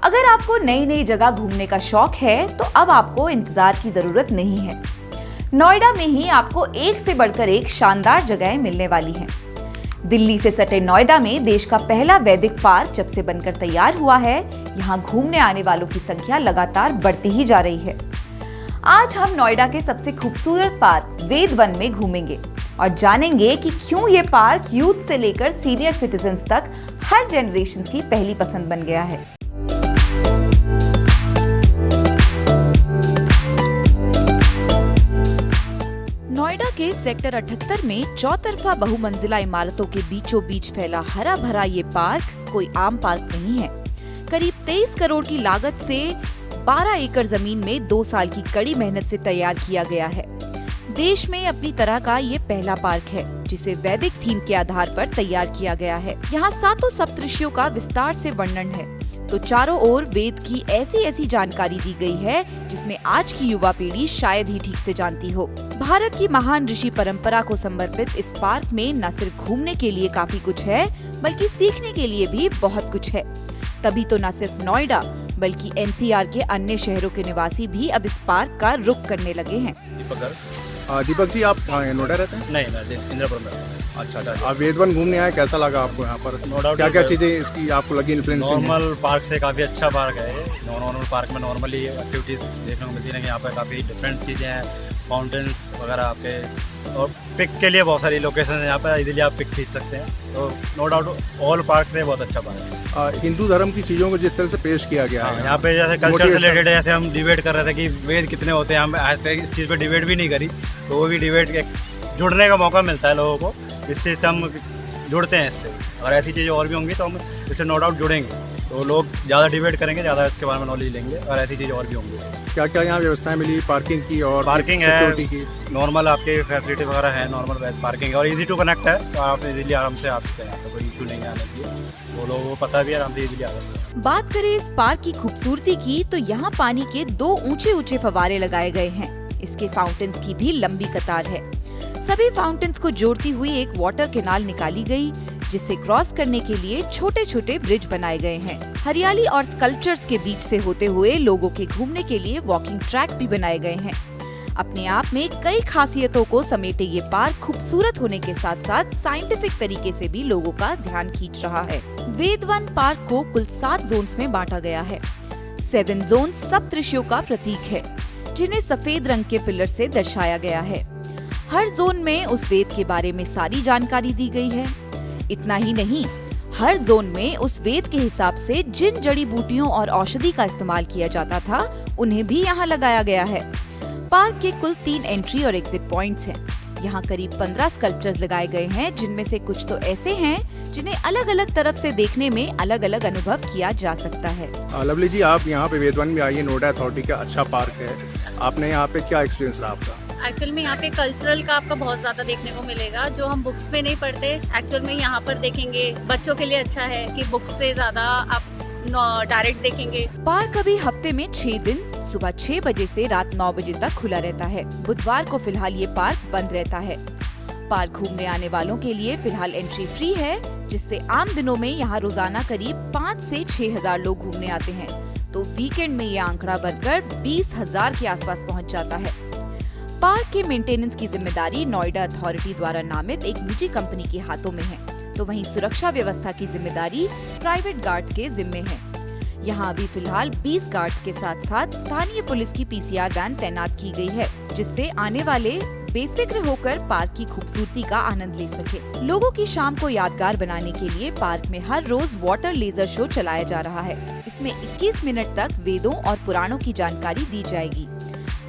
अगर आपको नई नई जगह घूमने का शौक है तो अब आपको इंतजार की जरूरत नहीं है। नोएडा में ही आपको एक से बढ़कर एक शानदार जगहें मिलने वाली हैं। दिल्ली से सटे नोएडा में देश का पहला वैदिक पार्क जब से बनकर तैयार हुआ है, यहाँ घूमने आने वालों की संख्या लगातार बढ़ती ही जा रही है। आज हम नोएडा के सबसे खूबसूरत पार्क वेद वन में घूमेंगे और जानेंगे कि क्यों ये पार्क यूथ से लेकर सीनियर सिटीजन्स तक हर जनरेशन की पहली पसंद बन गया है। नोएडा के सेक्टर 78 में चौतरफा बहुमंजिला इमारतों के बीचों बीच फैला हरा भरा ये पार्क कोई आम पार्क नहीं है। करीब 23 करोड़ की लागत से 12 एकड़ जमीन में 2 साल की कड़ी मेहनत से तैयार किया गया है। देश में अपनी तरह का ये पहला पार्क है जिसे वैदिक थीम के आधार पर तैयार किया गया है। यहाँ 7 सप्तऋषियों का विस्तार से वर्णन है, तो चारों ओर वेद की ऐसी जानकारी दी गई है जिसमें आज की युवा पीढ़ी शायद ही ठीक से जानती हो। भारत की महान ऋषि परंपरा को समर्पित इस पार्क में न सिर्फ घूमने के लिए काफी कुछ है, बल्कि सीखने के लिए भी बहुत कुछ है। तभी तो न सिर्फ नोएडा बल्कि एनसीआर के अन्य शहरों के निवासी भी अब इस पार्क का रुख करने लगे हैं। दीपक जी, आप नोएडा रहते हैं? नहीं, इंद्रपुर में। अच्छा, आप वेद वन घूमने आए, कैसा लगा आपको यहाँ पर? No doubt. क्या चीजें इसकी आपको लगी इन्फ्लुएंस? नॉर्मल पार्क से काफ़ी अच्छा पार्क है ये। नॉर्मल पार्क में नॉर्मली एक्टिविटीज़ देखने को मिलती है, यहाँ पर काफ़ी डिफरेंट चीज़ें हैं, फाउंटेन्स वगैरह आपके, और पिक के लिए बहुत सारी लोकेशन है यहाँ पर, इजीली आप पिक खींच सकते हैं। तो नो डाउट ऑल पार्क में बहुत अच्छा पार्क है। हिंदू धर्म की चीज़ों को जिस तरह से पेश किया गया है यहाँ पे, जैसे कल्चर से रिलेटेड है, जैसे हम डिबेट कर रहे थे कि वेद कितने होते हैं, हम आज तक इस चीज़ पर डिबेट भी नहीं करी, तो वो भी डिबेट जुड़ने का मौका मिलता है लोगों को, इस चीज़ से हम जुड़ते हैं इससे। अगर ऐसी चीज़ें और भी होंगी तो हम इससे नो डाउट जुड़ेंगे, तो लोग ज़्यादा डिबेट करेंगे, ज़्यादा इसके बारे में नॉलेज लेंगे, और ऐसी चीज़ें और भी होंगी। क्या क्या यहाँ व्यवस्थाएं मिली पार्किंग की? और पार्किंग है, की नॉर्मल आपके फैसिलिटी वगैरह है, नॉर्मल पार्किंग है, और इजी टू कनेक्ट है, तो आप इजीली आराम से आ सकते हैं, यहाँ पर कोई इशू नहीं आने की, वो लोगों को पता भी है, आराम से इजीली आ सकते हैं। बात करें इस पार्क की खूबसूरती की तो यहाँ पानी के 2 ऊंचे फव्वारे लगाए गए हैं। इसके फाउंटेन्स की भी लंबी कतार है। सभी फाउंटेन्स को जोड़ती हुई एक वाटर कैनाल निकाली गई, जिसे क्रॉस करने के लिए छोटे छोटे ब्रिज बनाए गए हैं। हरियाली और स्कल्पचर्स के बीच से होते हुए लोगों के घूमने के लिए वॉकिंग ट्रैक भी बनाए गए हैं। अपने आप में कई खासियतों को समेटे ये पार्क खूबसूरत होने के साथ साथ साइंटिफिक तरीके से भी लोगों का ध्यान खींच रहा है। वेद वन पार्क को कुल 7 जोन्स में बांटा गया है। 7 जोन सप्तऋषियों का प्रतीक है, जिन्हें सफेद रंग के पिलर से दर्शाया गया है। हर जोन में उस वेद के बारे में सारी जानकारी दी गई है। इतना ही नहीं, हर जोन में उस वेद के हिसाब से जिन जड़ी बूटियों और औषधि का इस्तेमाल किया जाता था, उन्हें भी यहाँ लगाया गया है। पार्क के कुल 3 एंट्री और एग्जिट पॉइंट्स हैं। यहाँ करीब 15 स्कल्पचर्स लगाए गए हैं, जिनमें से कुछ तो ऐसे हैं जिन्हें अलग अलग तरफ से देखने में अलग अलग अनुभव किया जा सकता है। लवली जी, आप यहाँ पे वेद वन में आइए, नोएडा अथॉरिटी का अच्छा पार्क है, आपने यहाँ पे क्या एक्सपीरियंस रहा आपका? एक्चुअल में यहाँ पे कल्चरल का आपका बहुत ज्यादा देखने को मिलेगा, जो हम बुक्स में नहीं पढ़ते, एक्चुअल में यहाँ पर देखेंगे। बच्चों के लिए अच्छा है कि बुक्स से ज्यादा आप डायरेक्ट देखेंगे। पार्क अभी हफ्ते में 6 दिन सुबह 6 बजे से रात 9 बजे तक खुला रहता है। बुधवार को फिलहाल ये पार्क बंद रहता है। पार्क घूमने आने वालों के लिए फिलहाल एंट्री फ्री है, जिससे आम दिनों में यहाँ रोजाना करीब 5 से 6 हजार लोग घूमने आते हैं, तो वीकेंड में ये आंकड़ा बढ़कर 20,000 के आसपास पहुँच जाता है। पार्क के मेंटेनेंस की जिम्मेदारी नोएडा अथॉरिटी द्वारा नामित एक निजी कंपनी के हाथों में है, तो वहीं सुरक्षा व्यवस्था की जिम्मेदारी प्राइवेट गार्ड्स के जिम्मे है। यहाँ अभी फिलहाल 20 गार्ड्स के साथ साथ स्थानीय पुलिस की पीसीआर वैन तैनात की गई है, जिससे आने वाले बेफिक्र होकर पार्क की खूबसूरती का आनंद ले सके। लोगों की शाम को यादगार बनाने के लिए पार्क में हर रोज वाटर लेजर शो चलाया जा रहा है। इसमें 21 मिनट तक वेदों और पुराणों की जानकारी दी जाएगी।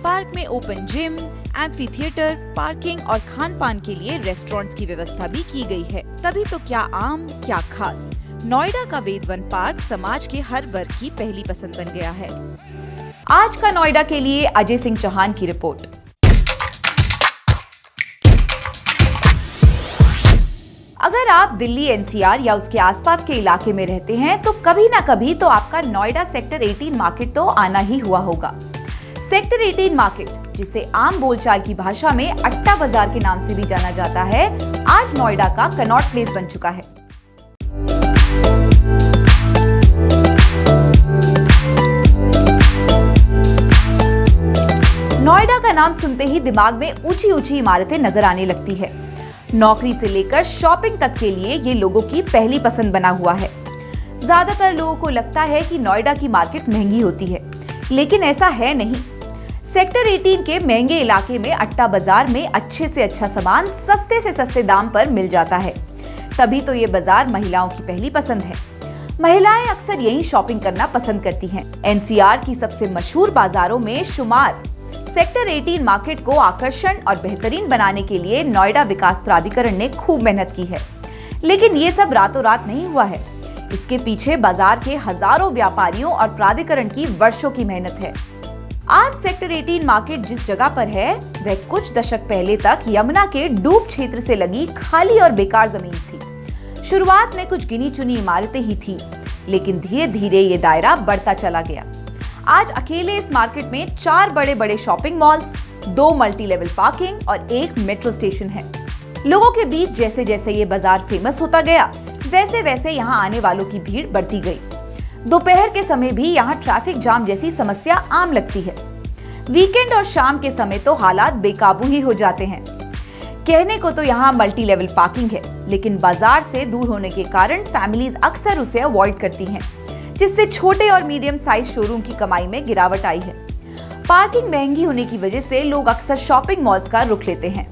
पार्क में open gym, amphi theatre, parking और खान पान के लिए रेस्टोरेंट्स की व्यवस्था भी की गई है। तभी तो क्या आम क्या खास, नोएडा का वेद वन पार्क समाज के हर वर्ग की पहली पसंद बन गया है। आज का नोएडा के लिए अजय सिंह चौहान की रिपोर्ट। अगर आप दिल्ली एनसीआर या उसके आसपास के इलाके में रहते हैं तो कभी ना कभी तो आपका नोएडा सेक्टर 18 मार्केट तो आना ही हुआ होगा। सेक्टर 18 मार्केट, जिसे आम बोलचाल की भाषा में अट्टा बाजार के नाम से भी जाना जाता है, आज नोएडा का कनॉट प्लेस बन चुका है। नोएडा का नाम सुनते ही दिमाग में ऊंची ऊंची इमारतें नजर आने लगती है। नौकरी से लेकर शॉपिंग तक के लिए ये लोगों की पहली पसंद बना हुआ है। ज्यादातर लोगों को लगता है कि नोएडा की मार्केट महंगी होती है, लेकिन ऐसा है नहीं। सेक्टर 18 के महंगे इलाके में अट्टा बाजार में अच्छे से अच्छा सामान सस्ते से सस्ते दाम पर मिल जाता है। तभी तो ये बाजार महिलाओं की पहली पसंद है। महिलाएं अक्सर यहीं शॉपिंग करना पसंद करती हैं। एनसीआर की सबसे मशहूर बाजारों में शुमार सेक्टर 18 मार्केट को आकर्षण और बेहतरीन बनाने के लिए नोएडा विकास प्राधिकरण ने खूब मेहनत की है। लेकिन ये सब रातों रात नहीं हुआ है। इसके पीछे बाजार के हजारों व्यापारियों और प्राधिकरण की वर्षों की मेहनत है। आज सेक्टर 18 मार्केट जिस जगह पर है, वह कुछ दशक पहले तक यमुना के डूब क्षेत्र से लगी खाली और बेकार जमीन थी। शुरुआत में कुछ गिनी चुनी इमारतें ही थी, लेकिन धीरे धीरे ये दायरा बढ़ता चला गया। आज अकेले इस मार्केट में 4 बड़े बड़े shopping malls, 2 multi level parking और 1 मेट्रो स्टेशन है। लोगों के बीच जैसे जैसे ये बाजार फेमस होता गया, वैसे वैसे यहाँ आने वालों की भीड़ बढ़ती गई। दोपहर के समय भी यहाँ ट्रैफिक जाम जैसी समस्या आम लगती है। वीकेंड और शाम के समय तो हालात बेकाबू ही हो जाते हैं। कहने को तो यहाँ मल्टी लेवल पार्किंग है, लेकिन बाजार से दूर होने के कारण फैमिलीज अक्सर उसे अवॉइड करती हैं, जिससे छोटे और मीडियम साइज शोरूम की कमाई में गिरावट आई है। पार्किंग महंगी होने की वजह से लोग अक्सर शॉपिंग मॉल्स का रुख लेते हैं।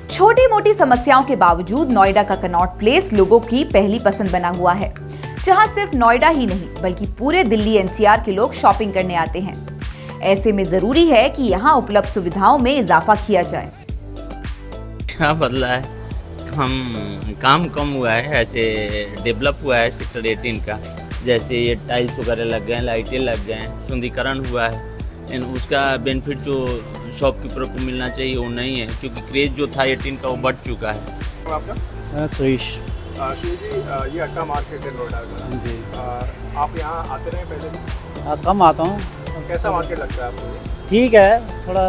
छोटी मोटी समस्याओं के बावजूद नोएडा का कनॉट प्लेस लोगों की पहली पसंद बना हुआ है, जहां सिर्फ नोएडा ही नहीं बल्कि पूरे दिल्ली एनसीआर के लोग शॉपिंग करने आते हैं। ऐसे में जरूरी है कि यहाँ उपलब्ध सुविधाओं में इजाफा किया जाए। क्या बदला है? काम कम हुआ है, ऐसे डेवलप हुआ है सेक्टर 18 का। जैसे ये टाइल्स वगैरह लग गए हैं, लाइटें लग गए हैं, सुंदरीकरण हुआ है। एंड उसका बेनिफिट जो शॉपकीपर को मिलना चाहिए वो नहीं है, क्योंकि क्रेज जो था 18 का वो बढ़ चुका है। आपका सुरेश श्री जी, ये अट्टा मार्केट है नोएडा का जी। आप यहाँ आते रहे पहले? कम आता हूँ। कैसा मार्केट लगता है आपको? ठीक है, थोड़ा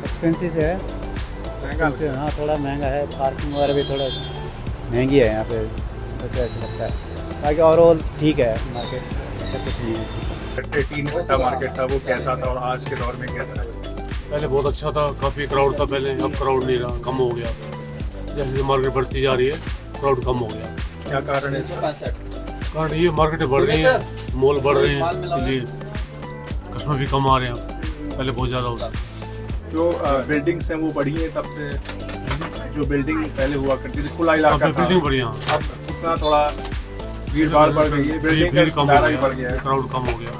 एक्सपेंसिव है। महंगा हाँ, थोड़ा महंगा है। पार्किंग वगैरह भी थोड़ा महंगी है यहाँ पे, तो ऐसा लगता है। बाकी ओवरऑल ठीक है मार्केट, ऐसा कुछ नहीं है। सेक्टर 18 अट्टा मार्केट था, वो कैसा था और आज के दौर में कैसा है? पहले बहुत अच्छा था, काफ़ी क्राउड था पहले, अब क्राउड नहीं रहा, कम हो गया। जैसे जैसे मार्केट बढ़ती जा रही है, क्राउड कम हो गया। क्या कारण है इसका? कारण ये मार्केटें बढ़ रही हैं, मॉल बढ़ रहे हैं, इसलिए कस्टमर भी कम आ रहे हैं। पहले बहुत ज़्यादा होता था। जो बिल्डिंग्स हैं वो बढ़ी हैं तब से, जो बिल्डिंग पहले हुआ करती थी, खुला इलाका था, बिल्डिंग बढ़िया, अब उतना थोड़ा भीड़ भाड़ बढ़ गई है, बिल्डिंग का दायरा भी बढ़ गया है। क्राउड कम हो गया।